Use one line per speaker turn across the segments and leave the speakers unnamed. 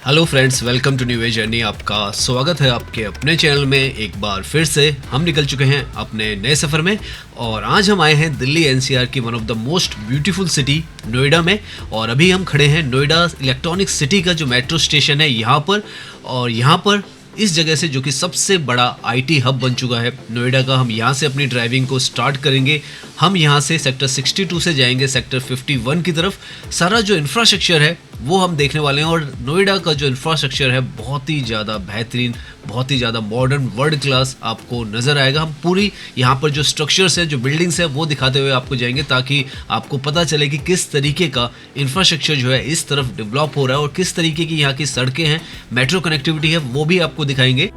Hello friends, welcome to New Way Journey. आपका स्वागत है आपके अपने चैनल में। एक बार फिर से हम निकल चुके हैं अपने नए सफ़र में और आज हम आए हैं दिल्ली एनसीआर की one of the most beautiful city Noida में। और अभी हम खड़े हैं नोएडा इलेक्ट्रॉनिक सिटी का जो मेट्रो स्टेशन है यहाँ पर। और यहाँ पर इस जगह से, जो कि सबसे बड़ा आईटी हब बन चुका है नोएडा का, हम यहाँ से अपनी ड्राइविंग को स्टार्ट करेंगे। हम यहाँ से सेक्टर 62 से जाएंगे सेक्टर 51 की तरफ। सारा जो इंफ्रास्ट्रक्चर है वो हम देखने वाले हैं। और नोएडा का जो इंफ्रास्ट्रक्चर है बहुत ही ज़्यादा बेहतरीन, बहुत ही ज़्यादा मॉडर्न, वर्ल्ड क्लास आपको नज़र आएगा। हम पूरी यहाँ पर जो स्ट्रक्चर्स है, जो बिल्डिंग्स है, वो दिखाते हुए आपको जाएंगे ताकि आपको पता चले कि किस तरीके का इंफ्रास्ट्रक्चर जो है इस तरफ डेवलप हो रहा है और किस तरीके की यहाँ की सड़कें हैं, मेट्रो कनेक्टिविटी है, वो भी आपको दिखाएंगे।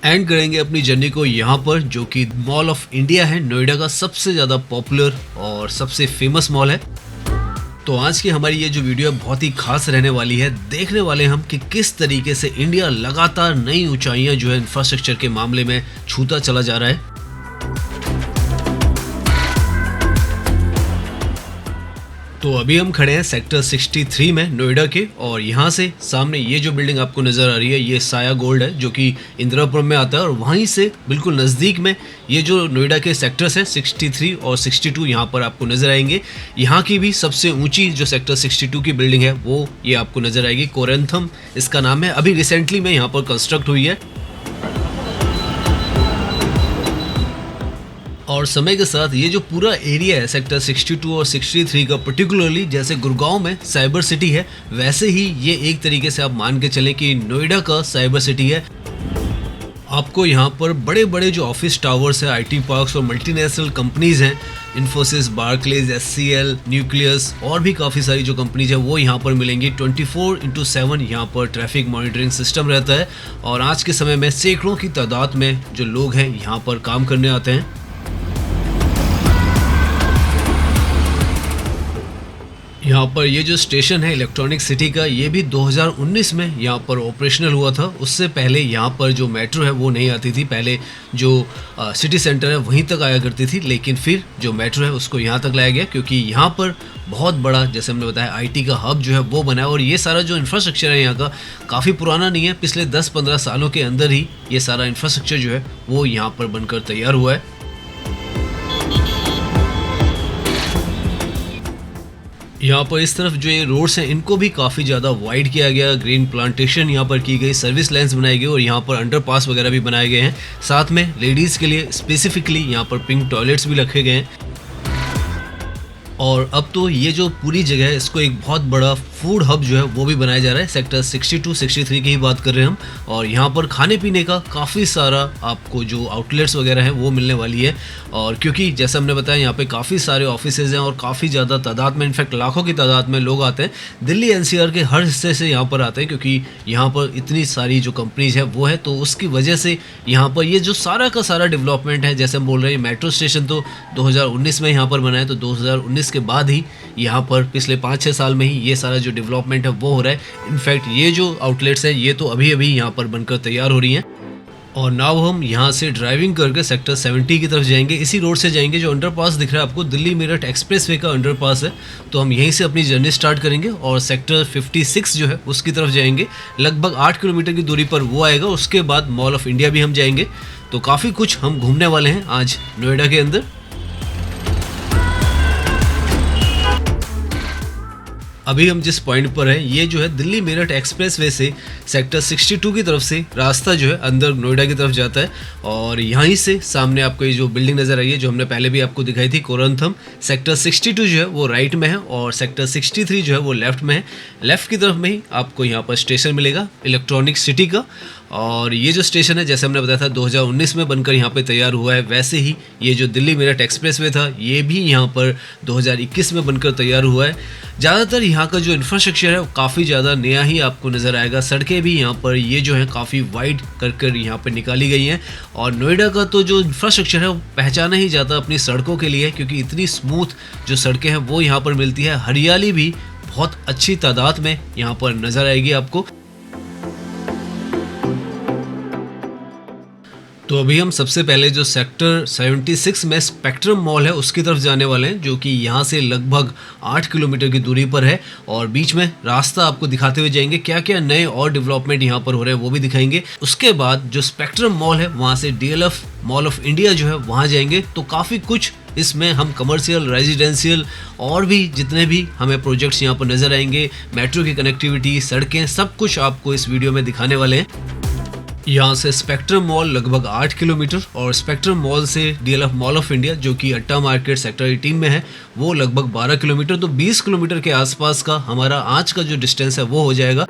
एंड करेंगे अपनी जर्नी को यहाँ पर, जो कि मॉल ऑफ इंडिया है, नोएडा का सबसे ज़्यादा पॉपुलर और सबसे फेमस मॉल है। तो आज की हमारी ये जो वीडियो है बहुत ही खास रहने वाली है। देखने वाले हम कि किस तरीके से इंडिया लगातार नई ऊंचाइयां जो है इंफ्रास्ट्रक्चर के मामले में छूता चला जा रहा है। तो अभी हम खड़े हैं सेक्टर 63 में नोएडा के, और यहाँ से सामने ये जो बिल्डिंग आपको नज़र आ रही है ये साया गोल्ड है, जो कि इंदिरापुरम में आता है। और वहीं से बिल्कुल नज़दीक में ये जो नोएडा के सेक्टर्स हैं 63 और 62 यहाँ पर आपको नज़र आएंगे। यहाँ की भी सबसे ऊंची जो सेक्टर 62 की बिल्डिंग है वो ये आपको नज़र आएगी। कोरेंथम इसका नाम है, अभी रिसेंटली में यहाँ पर कंस्ट्रक्ट हुई है। और समय के साथ ये जो पूरा एरिया है सेक्टर 62 और 63 का, पर्टिकुलरली जैसे गुड़गांव में साइबर सिटी है, वैसे ही ये एक तरीके से आप मान के चलें कि नोएडा का साइबर सिटी है। आपको यहाँ पर बड़े बड़े जो ऑफिस टावर्स है, आईटी पार्क्स और मल्टीनेशनल कंपनीज हैं, इन्फोसिस, बार्कलेज, एचसीएल, न्यूक्लियस और भी काफ़ी सारी जो कंपनीज है वो यहाँ पर मिलेंगी। 24/7 यहाँ पर ट्रैफिक मॉनिटरिंग सिस्टम रहता है। और आज के समय में सैकड़ों की तादाद में जो लोग हैं यहाँ पर काम करने आते हैं। यहाँ पर ये जो स्टेशन है इलेक्ट्रॉनिक सिटी का, ये भी 2019 में यहाँ पर ऑपरेशनल हुआ था। उससे पहले यहाँ पर जो मेट्रो है वो नहीं आती थी। पहले जो सिटी सेंटर है वहीं तक आया करती थी, लेकिन फिर जो मेट्रो है उसको यहाँ तक लाया गया, क्योंकि यहाँ पर बहुत बड़ा, जैसे हमने बताया, आईटी का हब जो है वो बना है। और ये सारा जो इंफ्रास्ट्रक्चर है यहाँ का काफ़ी पुराना नहीं है, पिछले 10-15 सालों के अंदर ही ये सारा इंफ्रास्ट्रक्चर जो है वो यहाँ पर बनकर तैयार हुआ है। यहाँ पर इस तरफ जो ये रोड्स हैं इनको भी काफ़ी ज़्यादा वाइड किया गया, ग्रीन प्लांटेशन यहाँ पर की गई, सर्विस लाइन्स बनाई गई और यहाँ पर अंडरपास वगैरह भी बनाए गए हैं। साथ में लेडीज़ के लिए स्पेसिफिकली यहाँ पर पिंक टॉयलेट्स भी रखे गए हैं। और अब तो ये जो पूरी जगह है इसको एक बहुत बड़ा फूड हब जो है वो भी बनाया जा रहा है। सेक्टर 62, 63 की ही बात कर रहे हैं हम। और यहाँ पर खाने पीने का काफ़ी सारा आपको जो आउटलेट्स वगैरह हैं वो मिलने वाली है। और क्योंकि जैसा हमने बताया यहाँ पे काफ़ी सारे ऑफिसेज हैं और काफ़ी ज़्यादा तादाद में, इनफैक्ट लाखों की तादाद में लोग आते हैं। दिल्ली एनसीआर के हर हिस्से से यहाँ पर आते हैं, क्योंकि यहाँ पर इतनी सारी जो कंपनीज है वो है, तो उसकी वजह से यहाँ पर ये जो सारा का सारा डेवलपमेंट है, जैसे हम बोल रहे हैं मेट्रो स्टेशन तो 2019 में यहाँ पर बना है, तो 2019 के बाद ही यहाँ पर पिछले 5-6 साल में ही ये सारा जो डेवलपमेंट है वो हो रहा है। इनफैक्ट ये जो आउटलेट्स हैं ये तो अभी अभी यहाँ पर बनकर तैयार हो रही हैं। और नाउ हम यहाँ से ड्राइविंग करके सेक्टर 70 की तरफ जाएंगे। इसी रोड से जाएंगे, जो अंडरपास दिख रहा है आपको, दिल्ली मेरठ एक्सप्रेसवे का अंडरपास है। तो हम यहीं से अपनी जर्नी स्टार्ट करेंगे और सेक्टर 56 जो है उसकी तरफ जाएंगे। लगभग 8 किलोमीटर की दूरी पर वो आएगा। उसके बाद मॉल ऑफ इंडिया भी हम जाएंगे। तो काफ़ी कुछ हम घूमने वाले हैं आज नोएडा के अंदर। अभी हम जिस पॉइंट पर हैं ये जो है दिल्ली मेरठ एक्सप्रेसवे से सेक्टर 62 की तरफ से रास्ता जो है अंदर नोएडा की तरफ जाता है। और यहीं से सामने आपको ये जो बिल्डिंग नज़र आई है, जो हमने पहले भी आपको दिखाई थी, कोरंथम, सेक्टर 62 जो है वो राइट में है और सेक्टर 63 जो है वो लेफ्ट में है। लेफ्ट की तरफ में ही आपको यहाँ पर स्टेशन मिलेगा इलेक्ट्रॉनिक सिटी का। और ये जो स्टेशन है, जैसे हमने बताया था 2019 में बनकर यहाँ पे तैयार हुआ है, वैसे ही ये जो दिल्ली मेरठ एक्सप्रेसवे था ये भी यहाँ पर 2021 में बनकर तैयार हुआ है। ज़्यादातर यहाँ का जो इंफ्रास्ट्रक्चर है वो काफ़ी ज़्यादा नया ही आपको नज़र आएगा। सड़कें भी यहाँ पर ये जो है काफ़ी वाइड कर यहाँ पर निकाली गई हैं। और नोएडा का तो जो इंफ्रास्ट्रक्चर है वो पहचाना ही जाता अपनी सड़कों के लिए, क्योंकि इतनी स्मूथ जो सड़कें हैं वो यहाँ पर मिलती है। हरियाली भी बहुत अच्छी तादाद में यहाँ पर नज़र आएगी आपको। तो अभी हम सबसे पहले जो सेक्टर 76 में स्पेक्ट्रम मॉल है उसकी तरफ जाने वाले हैं, जो कि यहाँ से लगभग 8 किलोमीटर की दूरी पर है। और बीच में रास्ता आपको दिखाते हुए जाएंगे, क्या क्या नए और डेवलपमेंट यहाँ पर हो रहे हैं वो भी दिखाएंगे। उसके बाद जो स्पेक्ट्रम मॉल है वहाँ से DLF मॉल ऑफ इंडिया जो है वहाँ जाएंगे। तो काफ़ी कुछ इसमें हम कमर्शियल, रेजिडेंशियल और भी जितने भी हमें प्रोजेक्ट्स यहाँ पर नज़र आएंगे, मेट्रो की कनेक्टिविटी, सड़कें, सब कुछ आपको इस वीडियो में दिखाने वाले हैं। यहाँ से स्पेक्ट्रम मॉल लगभग 8 किलोमीटर और स्पेक्ट्रम मॉल से DLF मॉल ऑफ इंडिया जो कि अट्टा मार्केट सेक्टर 18 में है वो लगभग 12 किलोमीटर। तो 20 किलोमीटर के आसपास का हमारा आज का जो डिस्टेंस है वो हो जाएगा।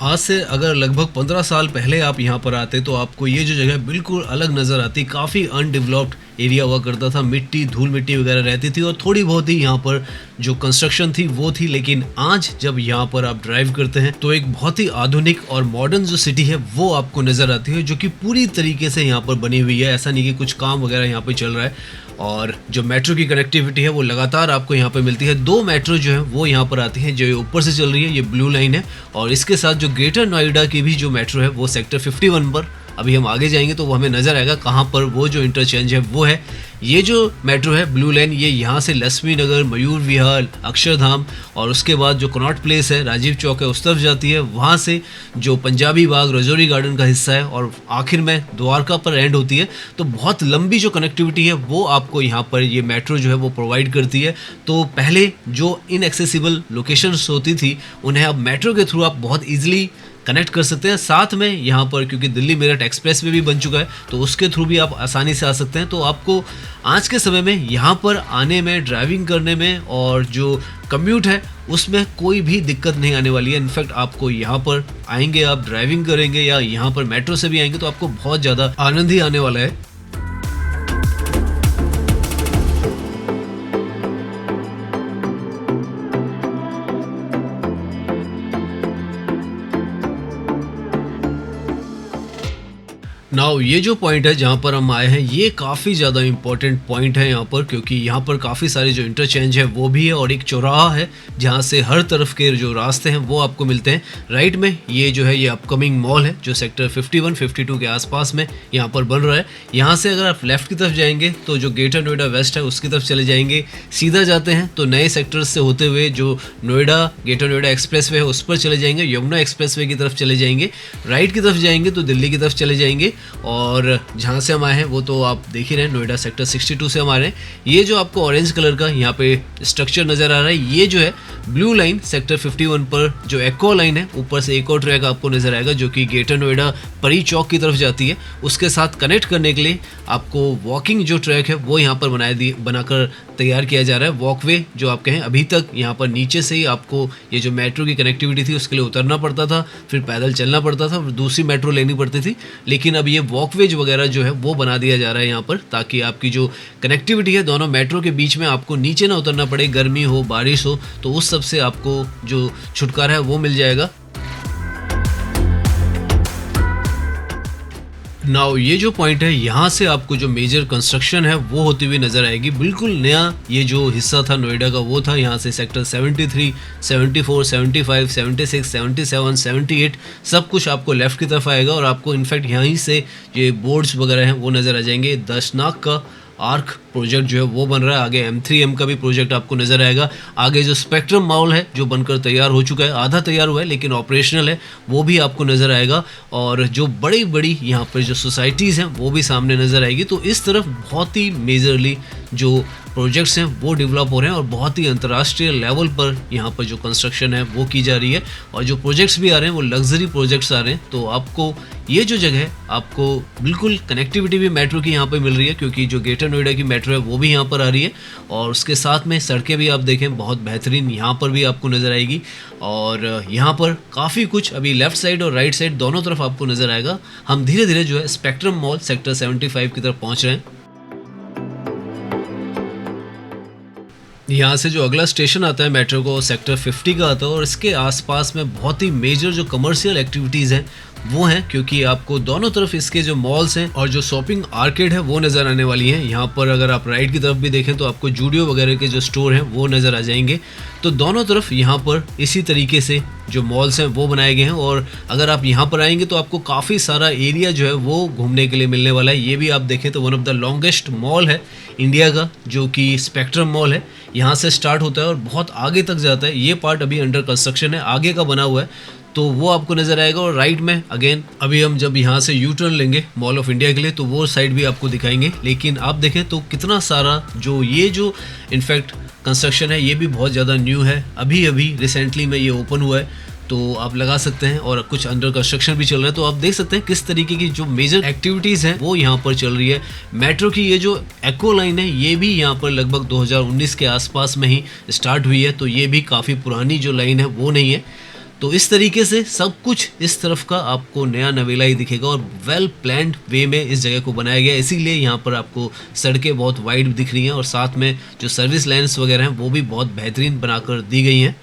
आज से अगर लगभग 15 साल पहले आप यहाँ पर आते तो आपको ये जो जगह बिल्कुल अलग नज़र आती। काफ़ी अनडेवलप्ड एरिया हुआ करता था, मिट्टी, धूल मिट्टी वगैरह रहती थी और थोड़ी बहुत ही यहाँ पर जो कंस्ट्रक्शन थी वो थी। लेकिन आज जब यहाँ पर आप ड्राइव करते हैं तो एक बहुत ही आधुनिक और मॉडर्न जो सिटी है वो आपको नज़र आती है, जो कि पूरी तरीके से यहाँ पर बनी हुई है। ऐसा नहीं कि कुछ काम वगैरह यहाँ पर चल रहा है। और जो मेट्रो की कनेक्टिविटी है वो लगातार आपको यहाँ पे मिलती है। 2 मेट्रो जो है वो यहाँ पर आती है, जो ऊपर से चल रही है, ये ब्लू लाइन है। और इसके साथ जो ग्रेटर नोएडा की भी जो मेट्रो है वो सेक्टर 51 पर, अभी हम आगे जाएंगे तो वो हमें नज़र आएगा कहाँ पर वो जो इंटरचेंज है वो है। ये जो मेट्रो है ब्लू लाइन, ये यहाँ से लक्ष्मी नगर, मयूर विहार, अक्षरधाम और उसके बाद जो कनॉट प्लेस है, राजीव चौक है, उस तरफ जाती है। वहाँ से जो पंजाबी बाग, रजौरी गार्डन का हिस्सा है और आखिर में द्वारका पर एंड होती है। तो बहुत लंबी जो कनेक्टिविटी है वो आपको यहाँ पर ये मेट्रो जो है वो प्रोवाइड करती है। तो पहले जो इनएक्सेसिबल लोकेशंस होती थी उन्हें अब मेट्रो के थ्रू आप बहुत ईजिली कनेक्ट कर सकते हैं। साथ में यहाँ पर क्योंकि दिल्ली मेरठ एक्सप्रेस वे भी बन चुका है तो उसके थ्रू भी आप आसानी से आ सकते हैं। तो आपको आज के समय में यहाँ पर आने में, ड्राइविंग करने में और जो कम्यूट है उसमें कोई भी दिक्कत नहीं आने वाली है। इनफैक्ट आपको यहाँ पर आएंगे, आप ड्राइविंग करेंगे या यहाँ पर मेट्रो से भी आएंगे तो आपको बहुत ज़्यादा आनंद ही आने वाला है। नाउ ये जो पॉइंट है जहाँ पर हम आए हैं ये काफ़ी ज़्यादा इंपॉर्टेंट पॉइंट है यहाँ पर, क्योंकि यहाँ पर काफ़ी सारे जो इंटरचेंज है वो भी है और एक चौराहा है जहाँ से हर तरफ के जो रास्ते हैं वो आपको मिलते हैं। राइट में ये जो है ये अपकमिंग मॉल है जो सेक्टर 51, 52 के आसपास में यहाँ पर बन रहा है। यहाँ से अगर आप लेफ्ट की तरफ जाएंगे तो जो ग्रेटर नोएडा वेस्ट है उसकी तरफ चले जाएंगे। सीधा जाते हैं तो नए सेक्टर्स से होते हुए जो Noida, greater Noida express way है उस पर चले जाएंगे, यमुना एक्सप्रेस वे की तरफ चले जाएंगे। राइट की तरफ जाएंगे तो दिल्ली की तरफ चले जाएंगे और जहाँ से हम आए हैं वो तो आप देख ही रहे हैं, नोएडा सेक्टर 62 से हम आ रहे हैं। ये जो आपको ऑरेंज कलर का यहाँ पे स्ट्रक्चर नज़र आ रहा है ये जो है ब्लू लाइन सेक्टर 51 पर जो एक्वा लाइन है, ऊपर से एक और ट्रैक आपको नज़र आएगा जो कि ग्रेटर नोएडा परी चौक की तरफ जाती है। उसके साथ कनेक्ट करने के लिए आपको वॉकिंग जो ट्रैक है वो यहाँ पर बनाकर तैयार किया जा रहा है। वॉकवे जो आप कहें, अभी तक यहाँ पर नीचे से ही आपको ये जो मेट्रो की कनेक्टिविटी थी उसके लिए उतरना पड़ता था, फिर पैदल चलना पड़ता था, फिर दूसरी मेट्रो लेनी पड़ती थी। लेकिन अब ये वॉकवेज वगैरह जो है वो बना दिया जा रहा है यहाँ पर, ताकि आपकी जो कनेक्टिविटी है दोनों मेट्रो के बीच में आपको नीचे ना उतरना पड़े, गर्मी हो, बारिश हो, तो उस सब से आपको जो छुटकारा है वो मिल जाएगा। नाउ ये जो पॉइंट है यहाँ से आपको जो मेजर कंस्ट्रक्शन है वो होती हुई नज़र आएगी। बिल्कुल नया ये जो हिस्सा था नोएडा का वो था, यहाँ से सेक्टर 73, 74, 75, 76, 77, 78 सब कुछ आपको लेफ़्ट की तरफ आएगा और आपको इनफैक्ट यहीं से ये बोर्ड्स वगैरह हैं वो नज़र आ जाएंगे। दशनाक का आर्क प्रोजेक्ट जो है वो बन रहा है, आगे M3M का भी प्रोजेक्ट आपको नज़र आएगा। आगे जो स्पेक्ट्रम मॉल है जो बनकर तैयार हो चुका है, आधा तैयार हुआ है लेकिन ऑपरेशनल है, वो भी आपको नज़र आएगा। और जो बड़ी बड़ी यहाँ पर जो सोसाइटीज़ हैं वो भी सामने नज़र आएगी। तो इस तरफ बहुत ही मेजरली जो प्रोजेक्ट्स हैं वो डेवलप हो रहे हैं और बहुत ही अंतर्राष्ट्रीय लेवल पर यहाँ पर जो कंस्ट्रक्शन है वो की जा रही है। और जो प्रोजेक्ट्स भी आ रहे हैं वो लग्जरी प्रोजेक्ट्स आ रहे हैं। तो आपको ये जो जगह है आपको बिल्कुल कनेक्टिविटी भी मेट्रो की यहाँ पर मिल रही है, क्योंकि जो ग्रेटर नोएडा की मेट्रो है वो भी यहाँ पर आ रही है और उसके साथ में सड़कें भी आप देखें बहुत बेहतरीन यहाँ पर भी आपको नज़र आएगी। और यहाँ पर काफ़ी कुछ अभी लेफ़्ट साइड और राइट साइड दोनों तरफ आपको नज़र आएगा। हम धीरे धीरे जो है स्पेक्ट्रम मॉल सेक्टर 75 की तरफ पहुँच रहे हैं। यहाँ से जो अगला स्टेशन आता है मेट्रो को सेक्टर 50 का आता है और इसके आसपास में बहुत ही मेजर जो कमर्शियल एक्टिविटीज़ हैं वो हैं, क्योंकि आपको दोनों तरफ इसके जो मॉल्स हैं और जो शॉपिंग आर्केड है वो नज़र आने वाली हैं। यहाँ पर अगर आप राइट की तरफ भी देखें तो आपको जूडियो वगैरह के जो स्टोर हैं वो नज़र आ जाएंगे। तो दोनों तरफ यहाँ पर इसी तरीके से जो मॉल्स हैं वो बनाए गए हैं, और अगर आप यहाँ पर आएंगे तो आपको काफ़ी सारा एरिया जो है वो घूमने के लिए मिलने वाला है। ये भी आप देखें तो one of the longest mall है इंडिया का, जो कि स्पेक्ट्रम मॉल है। यहाँ से स्टार्ट होता है और बहुत आगे तक जाता है। ये पार्ट अभी अंडर कंस्ट्रक्शन है, आगे का बना हुआ है, तो वो आपको नज़र आएगा। और राइट में अगेन अभी हम जब यहाँ से यू टर्न लेंगे मॉल ऑफ इंडिया के लिए तो वो साइड भी आपको दिखाएंगे। लेकिन आप देखें तो कितना सारा जो इनफैक्ट कंस्ट्रक्शन है ये भी बहुत ज़्यादा न्यू है, अभी अभी रिसेंटली में ये ओपन हुआ है, तो आप लगा सकते हैं। और कुछ अंडर कंस्ट्रक्शन भी चल रहा है, तो आप देख सकते हैं किस तरीके की जो मेजर एक्टिविटीज़ हैं वो यहाँ पर चल रही है। मेट्रो की ये जो एक्को लाइन है ये भी यहाँ पर लगभग 2019 के आसपास में ही स्टार्ट हुई है, तो ये भी काफ़ी पुरानी जो लाइन है वो नहीं है। तो इस तरीके से सब कुछ इस तरफ का आपको नया नवेला ही दिखेगा और वेल प्लान्ड वे में इस जगह को बनाया गया है। इसीलिए यहाँ पर आपको सड़कें बहुत वाइड दिख रही हैं और साथ में जो सर्विस लाइन्स वगैरह हैं वो भी बहुत बेहतरीन बनाकर दी गई हैं।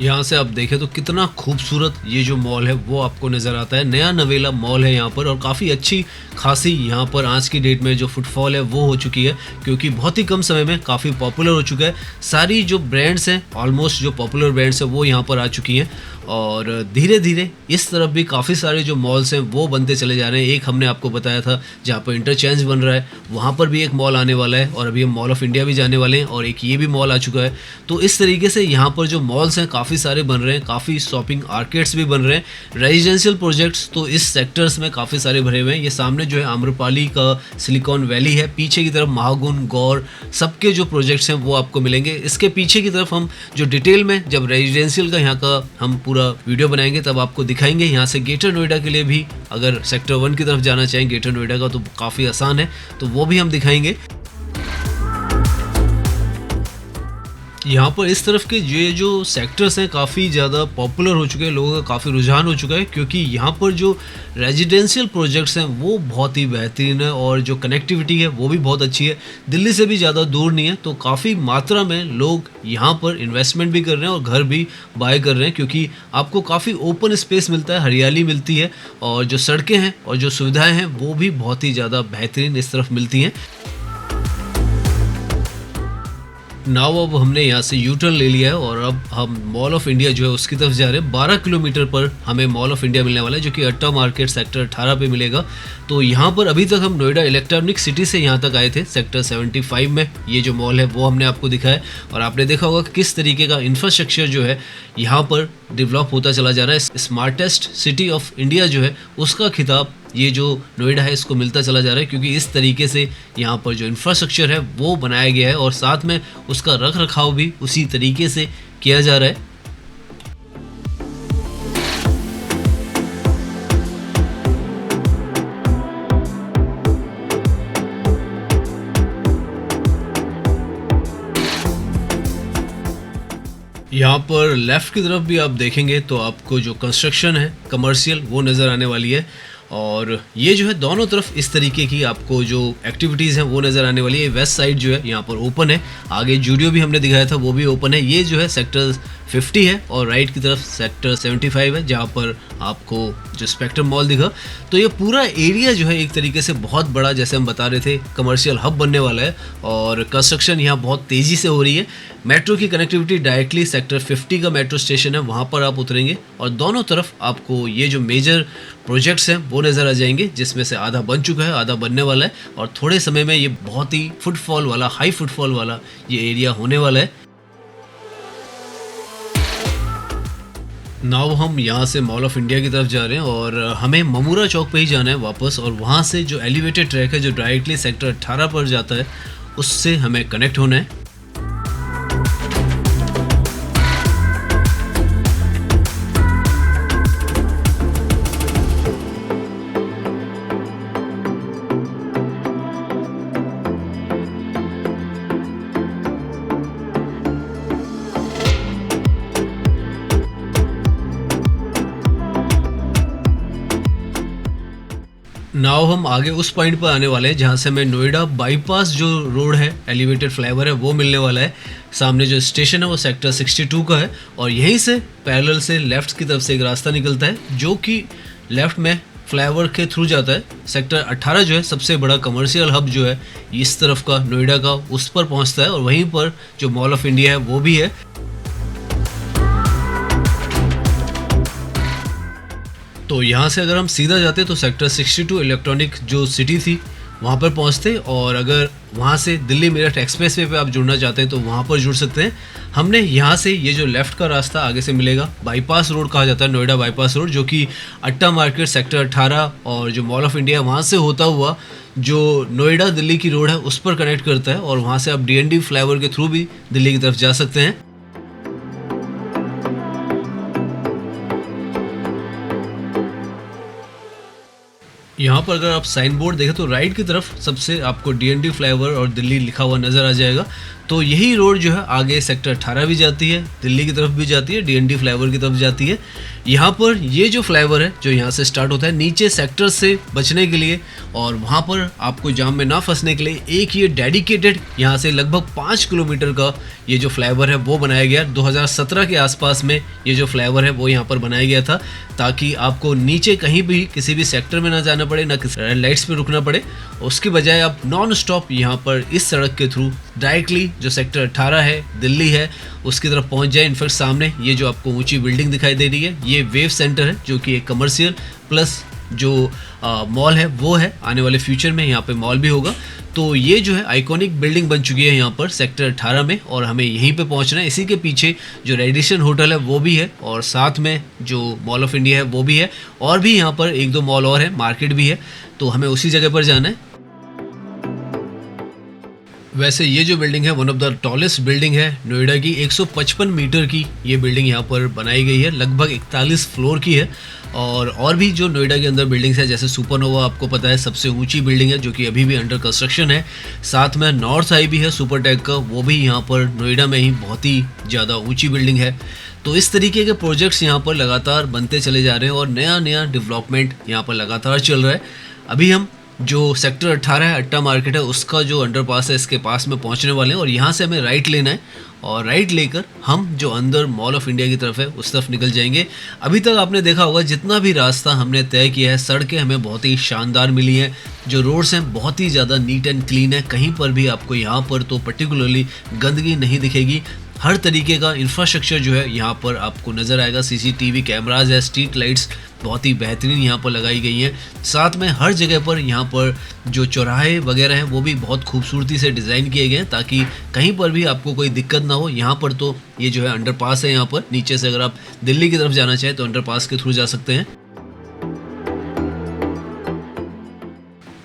यहाँ से आप देखें तो कितना खूबसूरत ये जो मॉल है वो आपको नज़र आता है। नया नवेला मॉल है यहाँ पर, और काफ़ी अच्छी खासी यहाँ पर आज की डेट में जो फुटफॉल है वो हो चुकी है, क्योंकि बहुत ही कम समय में काफ़ी पॉपुलर हो चुका है। सारी जो ब्रांड्स हैं, ऑलमोस्ट जो पॉपुलर ब्रांड्स हैं वो यहाँ पर आ चुकी हैं, और धीरे धीरे इस तरफ भी काफ़ी सारे जो मॉल्स हैं वो बनते चले जा रहे हैं। एक हमने आपको बताया था जहाँ पर इंटरचेंज बन रहा है, वहाँ पर भी एक मॉल आने वाला है, और अभी हम मॉल ऑफ इंडिया भी जाने वाले हैं, और एक ये भी मॉल आ चुका है। तो इस तरीके से यहाँ पर जो मॉल्स हैं काफ़ी सारे बन रहे हैं, काफ़ी शॉपिंग आर्केड्स भी बन रहे हैं। रेजिडेंशियल प्रोजेक्ट्स तो इस सेक्टर्स में काफ़ी सारे भरे हुए हैं। ये सामने जो है आम्रपाली का सिलिकॉन वैली है, पीछे की तरफ महागुन, गौर, सबके जो प्रोजेक्ट्स हैं वो आपको मिलेंगे। इसके पीछे की तरफ हम जो डिटेल में जब रेजिडेंशियल का यहाँ का हम पूरा वीडियो बनाएंगे तब आपको दिखाएंगे। यहाँ से ग्रेटर नोएडा के लिए भी अगर सेक्टर 1 की तरफ जाना चाहें ग्रेटर नोएडा का तो काफ़ी आसान है, तो वो भी हम दिखाएंगे। यहाँ पर इस तरफ के ये जो सेक्टर्स हैं काफ़ी ज़्यादा पॉपुलर हो चुके हैं, लोगों का काफ़ी रुझान हो चुका है, क्योंकि यहाँ पर जो रेजिडेंशियल प्रोजेक्ट्स हैं वो बहुत ही बेहतरीन है, और जो कनेक्टिविटी है वो भी बहुत अच्छी है। दिल्ली से भी ज़्यादा दूर नहीं है, तो काफ़ी मात्रा में लोग यहाँ पर इन्वेस्टमेंट भी कर रहे हैं और घर भी बाय कर रहे हैं, क्योंकि आपको काफ़ी ओपन स्पेस मिलता है, हरियाली मिलती है, और जो सड़कें हैं और जो सुविधाएँ हैं वो भी बहुत ही ज़्यादा बेहतरीन इस तरफ मिलती हैं। नाउ अब हमने यहाँ से यू टर्न ले लिया है और अब हम मॉल ऑफ इंडिया जो है उसकी तरफ जा रहे हैं। 12 किलोमीटर पर हमें मॉल ऑफ इंडिया मिलने वाला है, जो कि अट्टा मार्केट सेक्टर 18 पे मिलेगा। तो यहाँ पर अभी तक हम नोएडा इलेक्ट्रॉनिक सिटी से यहाँ तक आए थे, सेक्टर 75 में ये जो मॉल है वो हमने आपको दिखाया, और आपने देखा होगा किस तरीके का इंफ्रास्ट्रक्चर जो है यहाँ पर डेवलप होता चला जा रहा है। स्मार्टेस्ट सिटी ऑफ इंडिया जो है उसका खिताब ये जो नोएडा है इसको मिलता चला जा रहा है, क्योंकि इस तरीके से यहाँ पर जो इंफ्रास्ट्रक्चर है वो बनाया गया है और साथ में उसका रख रखाव भी उसी तरीके से किया जा रहा है। यहाँ पर लेफ़्ट की तरफ भी आप देखेंगे तो आपको जो कंस्ट्रक्शन है कमर्शियल वो नज़र आने वाली है, और ये जो है दोनों तरफ इस तरीके की आपको जो एक्टिविटीज़ हैं वो नज़र आने वाली है। वेस्ट साइड जो है यहाँ पर ओपन है, आगे जूडियो भी हमने दिखाया था वो भी ओपन है। ये जो है सेक्टर 50 है और राइट की तरफ सेक्टर 75 है, जहाँ पर आपको जो स्पेक्ट्रम मॉल दिखा। तो ये पूरा एरिया जो है एक तरीके से बहुत बड़ा, जैसे हम बता रहे थे, कमर्शियल हब बनने वाला है, और कंस्ट्रक्शन यहाँ बहुत तेज़ी से हो रही है। मेट्रो की कनेक्टिविटी डायरेक्टली सेक्टर 50 का मेट्रो स्टेशन है वहाँ पर आप उतरेंगे, और दोनों तरफ आपको ये जो मेजर प्रोजेक्ट्स हैं वो नज़र आ जाएंगे, जिसमें से आधा बन चुका है, आधा बनने वाला है, और थोड़े समय में ये बहुत ही फुटफॉल वाला, हाई फुटफॉल वाला ये एरिया होने वाला है। नाउ हम यहाँ से मॉल ऑफ इंडिया की तरफ जा रहे हैं और हमें ममूरा चौक पे ही जाना है वापस, और वहाँ से जो एलिवेटेड ट्रैक है जो डायरेक्टली सेक्टर 18 पर जाता है उससे हमें कनेक्ट होना है। नाउ हम आगे उस पॉइंट पर आने वाले हैं जहाँ से हमें नोएडा बाईपास जो रोड है, एलिवेटेड फ्लाईओवर है, वो मिलने वाला है। सामने जो स्टेशन है वो सेक्टर 62 का है और यहीं से पैरेलल से लेफ्ट की तरफ से एक रास्ता निकलता है जो कि लेफ्ट में फ्लाईओवर के थ्रू जाता है। सेक्टर 18 जो है सबसे बड़ा कमर्शियल हब जो है इस तरफ का नोएडा का, उस पर पहुंचता है और वहीं पर जो मॉल ऑफ इंडिया है वो भी है। तो यहाँ से अगर हम सीधा जाते तो सेक्टर 62 इलेक्ट्रॉनिक जो सिटी थी वहाँ पर पहुँचते, और अगर वहाँ से दिल्ली मेरठ एक्सप्रेसवे पे आप जुड़ना चाहते हैं तो वहाँ पर जुड़ सकते हैं। हमने यहाँ से ये जो लेफ़्ट का रास्ता आगे से मिलेगा, बाईपास रोड कहा जाता है, नोएडा बाईपास रोड, जो कि अट्टा मार्केट सेक्टर 18 और जो मॉल ऑफ इंडिया वहाँ से होता हुआ जो नोएडा दिल्ली की रोड है उस पर कनेक्ट करता है, और वहाँ से आप DND फ्लाईओवर के थ्रू भी दिल्ली की तरफ जा सकते हैं। यहाँ पर अगर आप साइन बोर्ड देखें तो राइट की तरफ सबसे आपको DND फ्लाईओवर और दिल्ली लिखा हुआ नज़र आ जाएगा। तो यही रोड जो है आगे सेक्टर 18 भी जाती है, दिल्ली की तरफ भी जाती है, DND फ्लाईओवर की तरफ जाती है। यहाँ पर ये जो फ्लाईओवर है जो यहाँ से स्टार्ट होता है, नीचे सेक्टर से बचने के लिए और वहाँ पर आपको जाम में ना फंसने के लिए एक ये डेडिकेटेड यहाँ से लगभग 5 किलोमीटर का ये जो फ्लाईओवर है वो बनाया गया। 2017 के आसपास में ये जो फ्लाईओवर है वो यहाँ पर बनाया गया था, ताकि आपको नीचे कहीं भी किसी भी सेक्टर में ना जाना पड़े, ना किसी रेड लाइट्स पे रुकना पड़े। उसके बजाय आप नॉन स्टॉप यहाँ पर इस सड़क के थ्रू डायरेक्टली जो सेक्टर 18 है, दिल्ली है, उसकी तरफ पहुँच जाए। इनफैक्ट सामने ये जो आपको ऊंची बिल्डिंग दिखाई दे रही है ये वेव सेंटर है, जो कि एक कमर्शियल प्लस जो मॉल है वो है। आने वाले फ्यूचर में यहाँ पे मॉल भी होगा। तो ये जो है आइकॉनिक बिल्डिंग बन चुकी है यहाँ पर सेक्टर 18 में, और हमें यहीं पे पहुँचना है। इसी के पीछे जो रेडिसन होटल है वो भी है, और साथ में जो मॉल ऑफ इंडिया है वो भी है, और भी यहाँ पर 1-2 मॉल और है, मार्केट भी है। तो हमें उसी जगह पर जाना है। वैसे ये जो बिल्डिंग है one of the tallest building है नोएडा की। 155 मीटर की ये बिल्डिंग यहाँ पर बनाई गई है, लगभग 41 फ्लोर की है। और भी जो नोएडा के अंदर बिल्डिंग्स है, जैसे सुपरनोवा आपको पता है सबसे ऊंची बिल्डिंग है जो कि अभी भी अंडर कंस्ट्रक्शन है। साथ में नॉर्थ आई भी है सुपरटेक का, वो भी यहाँ पर नोएडा में ही बहुत ही ज़्यादा ऊंची बिल्डिंग है। तो इस तरीके के प्रोजेक्ट्स यहाँ पर लगातार बनते चले जा रहे हैं और नया नया डेवलपमेंट यहाँ पर लगातार चल रहा है। अभी हम जो सेक्टर 18 है, अट्टा मार्केट है, उसका जो अंडरपास है इसके पास में पहुंचने वाले हैं, और यहाँ से हमें राइट लेना है, और राइट लेकर हम जो अंदर मॉल ऑफ इंडिया की तरफ है उस तरफ निकल जाएंगे। अभी तक आपने देखा होगा जितना भी रास्ता हमने तय किया है, सड़कें हमें बहुत ही शानदार मिली हैं, जो रोड्स हैं बहुत ही ज़्यादा नीट एंड क्लीन है। कहीं पर भी आपको यहाँ पर तो पर्टिकुलरली गंदगी नहीं दिखेगी। हर तरीके का इंफ्रास्ट्रक्चर जो है यहाँ पर आपको नज़र आएगा। CCTV कैमराज है, स्ट्रीट लाइट्स बहुत ही बेहतरीन यहाँ पर लगाई गई हैं। साथ में हर जगह पर यहाँ पर जो चौराहे वगैरह हैं वो भी बहुत खूबसूरती से डिज़ाइन किए गए हैं, ताकि कहीं पर भी आपको कोई दिक्कत ना हो। यहाँ पर तो ये जो है अंडरपास है, यहाँ पर नीचे से अगर आप दिल्ली की तरफ जाना चाहें तो अंडरपास के थ्रू जा सकते हैं।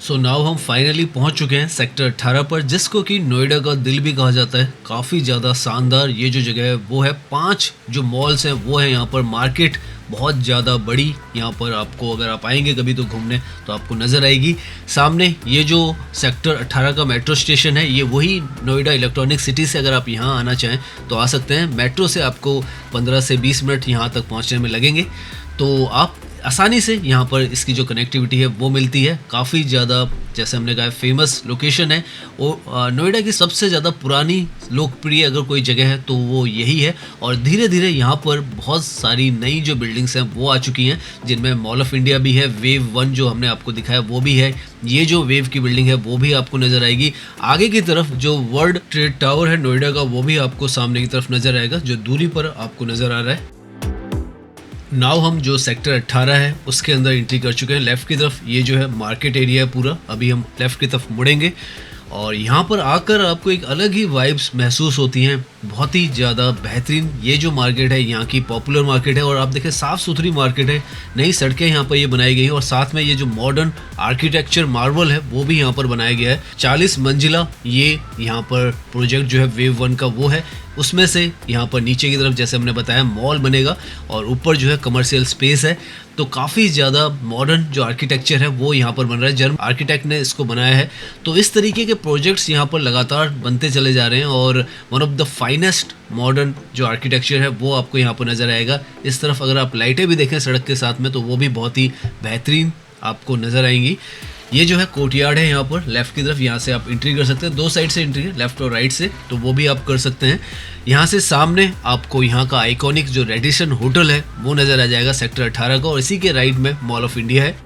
सो नाउ हम फाइनली पहुंच चुके हैं सेक्टर 18 पर, जिसको कि नोएडा का दिल भी कहा जाता है। काफ़ी ज़्यादा शानदार ये जो जगह है वो है। 5 जो मॉल्स हैं वो है यहाँ पर, मार्केट बहुत ज़्यादा बड़ी यहाँ पर आपको, अगर आप आएंगे कभी तो घूमने तो आपको नज़र आएगी। सामने ये जो सेक्टर 18 का मेट्रो स्टेशन है, ये वही नोएडा इलेक्ट्रॉनिक सिटी से अगर आप यहाँ आना चाहें तो आ सकते हैं। मेट्रो से आपको 15 से 20 मिनट यहाँ तक पहुँचने में लगेंगे, तो आप आसानी से यहाँ पर इसकी जो कनेक्टिविटी है वो मिलती है। काफ़ी ज़्यादा, जैसे हमने कहा, फेमस लोकेशन है। वो नोएडा की सबसे ज़्यादा पुरानी लोकप्रिय अगर कोई जगह है तो वो यही है, और धीरे धीरे यहाँ पर बहुत सारी नई जो बिल्डिंग्स हैं वो आ चुकी हैं, जिनमें मॉल ऑफ इंडिया भी है, वेव 1 जो हमने आपको दिखाया वो भी है, ये जो वेव की बिल्डिंग है वो भी आपको नज़र आएगी। आगे की तरफ जो वर्ल्ड ट्रेड टावर है नोएडा का वो भी आपको सामने की तरफ नज़र आएगा, जो दूरी पर आपको नज़र आ रहा है। नाउ हम जो सेक्टर 18 है उसके अंदर एंट्री कर चुके हैं। लेफ़्ट की तरफ ये जो है मार्केट एरिया है पूरा। अभी हम लेफ़्ट की तरफ मुड़ेंगे और यहाँ पर आकर आपको एक अलग ही वाइब्स महसूस होती हैं। बहुत ही ज़्यादा बेहतरीन ये जो मार्केट है यहाँ की पॉपुलर मार्केट है, और आप देखें साफ़ सुथरी मार्केट है, नई सड़कें यहाँ पर ये बनाई गई हैं, और साथ में ये जो मॉडर्न आर्किटेक्चर मार्वल है वो भी यहाँ पर बनाया गया है। 40 मंजिला ये यहाँ पर प्रोजेक्ट जो है वेव 1 का वो है। उसमें से यहाँ पर नीचे की तरफ जैसे हमने बताया मॉल बनेगा, और ऊपर जो है कमर्शियल स्पेस है। तो काफ़ी ज़्यादा मॉडर्न जो आर्किटेक्चर है वो यहाँ पर बन रहा है, जर्मन आर्किटेक्ट ने इसको बनाया है। तो इस तरीके के प्रोजेक्ट्स यहाँ पर लगातार बनते चले जा रहे हैं, और one of the finest modern जो आर्किटेक्चर है वो आपको यहाँ पर नज़र आएगा। इस तरफ अगर आप लाइटें भी देखें सड़क के साथ में तो वो भी बहुत ही बेहतरीन आपको नज़र आएंगी। ये जो है कोर्टयार्ड है यहाँ पर लेफ्ट की तरफ, यहाँ से आप एंट्री कर सकते हैं। 2 साइड से एंट्री है, लेफ्ट और राइट से, तो वो भी आप कर सकते हैं। यहाँ से सामने आपको यहाँ का आइकॉनिक जो रेडिसन होटल है वो नज़र आ जाएगा सेक्टर 18 का, और इसी के राइट में मॉल ऑफ इंडिया है।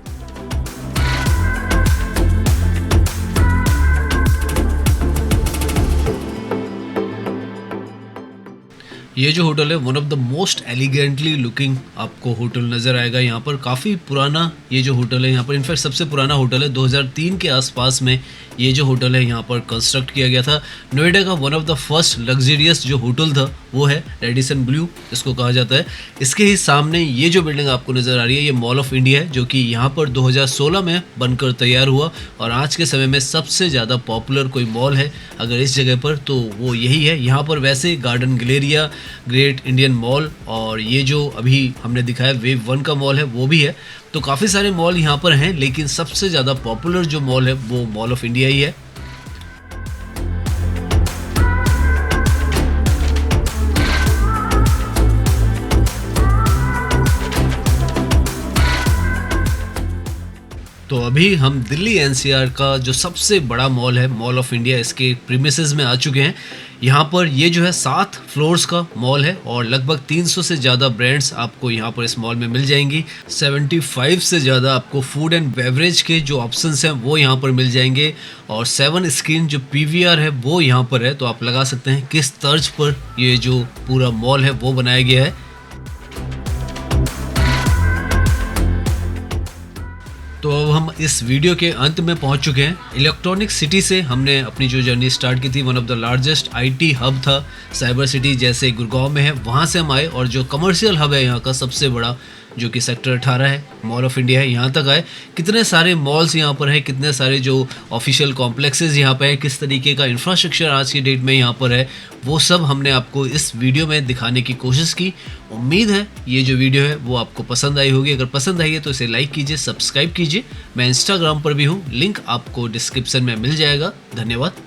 ये जो होटल है one of the most elegantly looking आपको होटल नज़र आएगा। यहाँ पर काफ़ी पुराना ये जो होटल है, यहाँ पर इनफैक्ट सबसे पुराना होटल है। 2003 के आसपास में ये जो होटल है यहाँ पर कंस्ट्रक्ट किया गया था। नोएडा का one of the first luxurious जो होटल था वो है रेडिसन ब्लू इसको कहा जाता है। इसके ही सामने ये जो बिल्डिंग आपको नज़र आ रही है ये मॉल ऑफ इंडिया है, जो कि यहाँ पर 2016 में बनकर तैयार हुआ, और आज के समय में सबसे ज़्यादा पॉपुलर कोई मॉल है अगर इस जगह पर तो वो यही है। यहाँ पर वैसे garden Galleria, great Indian mall, और ये जो अभी हमने दिखाया वेव 1 का मॉल है वो भी है। तो काफ़ी सारे मॉल यहाँ पर हैं, लेकिन सबसे ज़्यादा पॉपुलर जो मॉल है वो मॉल ऑफ इंडिया ही है। तो अभी हम दिल्ली एनसीआर का जो सबसे बड़ा मॉल है मॉल ऑफ इंडिया, इसके प्रीमिसेस में आ चुके हैं। यहाँ पर ये जो है 7 फ्लोर्स का मॉल है, और लगभग 300 से ज़्यादा ब्रांड्स आपको यहाँ पर इस मॉल में मिल जाएंगी। 75 से ज़्यादा आपको फूड एंड बेवरेज के जो ऑप्शंस हैं वो यहाँ पर मिल जाएंगे, और 7 स्क्रीन जो पीवीआर है वो यहाँ पर है। तो आप लगा सकते हैं किस तर्ज पर ये जो पूरा मॉल है वो बनाया गया है। तो अब हम इस वीडियो के अंत में पहुंच चुके हैं। इलेक्ट्रॉनिक सिटी से हमने अपनी जो जर्नी स्टार्ट की थी, one of the largest IT hub था साइबर सिटी जैसे गुड़गांव में है, वहां से हम आए, और जो कमर्शियल हब है यहाँ का सबसे बड़ा जो कि सेक्टर 18 है, मॉल ऑफ इंडिया है, यहाँ तक आए। कितने सारे मॉल्स यहाँ पर हैं, कितने सारे जो ऑफिशियल कॉम्प्लेक्सेस यहाँ पे हैं, किस तरीके का इंफ्रास्ट्रक्चर आज की डेट में यहाँ पर है, वो सब हमने आपको इस वीडियो में दिखाने की कोशिश की। उम्मीद है ये जो वीडियो है वो आपको पसंद आई होगी। अगर पसंद आई है तो इसे लाइक कीजिए, सब्सक्राइब कीजिए। मैं इंस्टाग्राम पर भी हूँ, लिंक आपको डिस्क्रिप्शन में मिल जाएगा। धन्यवाद।